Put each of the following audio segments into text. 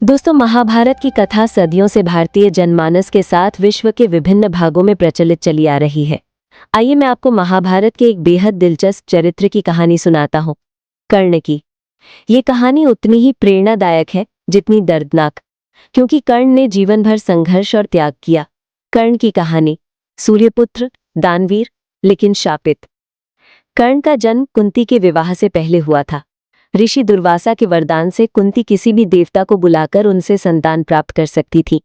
दोस्तों, महाभारत की कथा सदियों से भारतीय जनमानस के साथ विश्व के विभिन्न भागों में प्रचलित चली आ रही है। आइए मैं आपको महाभारत के एक बेहद दिलचस्प चरित्र की कहानी सुनाता हूँ, कर्ण की। ये कहानी उतनी ही प्रेरणादायक है जितनी दर्दनाक, क्योंकि कर्ण ने जीवन भर संघर्ष और त्याग किया। कर्ण की कहानी। सूर्यपुत्र, दानवीर, लेकिन शापित। कर्ण का जन्म कुंती के विवाह से पहले हुआ था। ऋषि दुर्वासा के वरदान से कुंती किसी भी देवता को बुलाकर उनसे संतान प्राप्त कर सकती थी।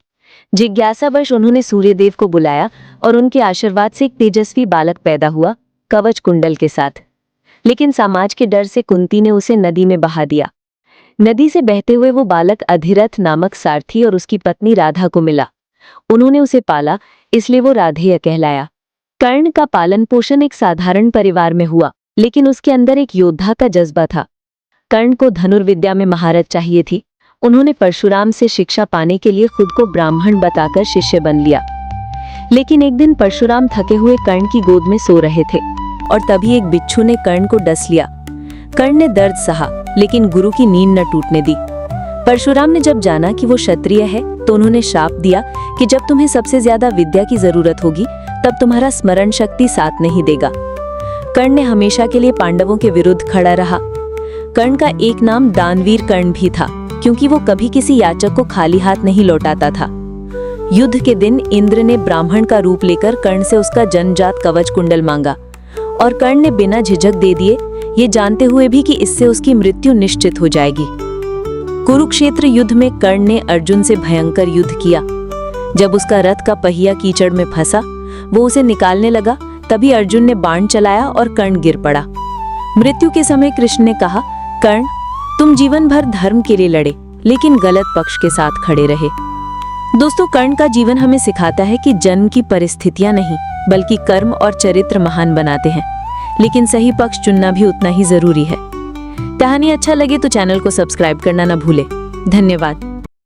जिज्ञासावश उन्होंने सूर्यदेव को बुलाया और उनके आशीर्वाद से एक तेजस्वी बालक पैदा हुआ, कवच कुंडल के साथ। लेकिन समाज के डर से कुंती ने उसे नदी में बहा दिया। नदी से बहते हुए वो बालक अधिरथ नामक सारथी और उसकी पत्नी राधा को मिला। उन्होंने उसे पाला, इसलिए वो राधेय कहलाया। कर्ण का पालन पोषण एक साधारण परिवार में हुआ, लेकिन उसके अंदर एक योद्धा का जज्बा था। कर्ण को धनुर्विद्या में महारत चाहिए थी। उन्होंने परशुराम से शिक्षा पाने के लिए खुद को ब्राह्मण बताकर शिष्य बन लिया। लेकिन एक दिन परशुराम थके हुए कर्ण की गोद में सो रहे थे और तभी एक बिच्छू ने कर्ण को डस लिया। कर्ण ने दर्द सहा, लेकिन गुरु की नींद न टूटने दी। परशुराम ने जब जाना कि वो क्षत्रिय है तो उन्होंने शाप दिया कि जब तुम्हें सबसे ज्यादा विद्या की जरूरत होगी तब तुम्हारा स्मरण शक्ति साथ नहीं देगा। कर्ण ने हमेशा के लिए पांडवों के विरुद्ध खड़ा रहा। कर्ण का एक नाम दानवीर कर्ण भी था, क्योंकि वो कभी किसी याचक को खाली हाथ नहीं लौटाता था। युद्ध के दिन इंद्र ने ब्राह्मण का रूप लेकर कर्ण से उसका जन्मजात कवच कुंडल मांगा और कर्ण ने बिना झिझक दे दिए, ये जानते हुए भी कि इससे उसकी मृत्यु निश्चित हो जाएगी। कुरुक्षेत्र युद्ध में कर्ण ने अर्जुन से भयंकर युद्ध किया। जब उसका रथ का पहिया कीचड़ में फंसा, वो उसे निकालने लगा, तभी अर्जुन ने बाण चलाया और कर्ण गिर पड़ा। मृत्यु के समय कृष्ण ने कहा, कर्ण, तुम जीवन भर धर्म के लिए लड़े, लेकिन गलत पक्ष के साथ खड़े रहे। दोस्तों, कर्ण का जीवन हमें सिखाता है कि जन्म की परिस्थितियां नहीं, बल्कि कर्म और चरित्र महान बनाते हैं। लेकिन सही पक्ष चुनना भी उतना ही जरूरी है। कहानी अच्छा लगे तो चैनल को सब्सक्राइब करना न भूले। धन्यवाद।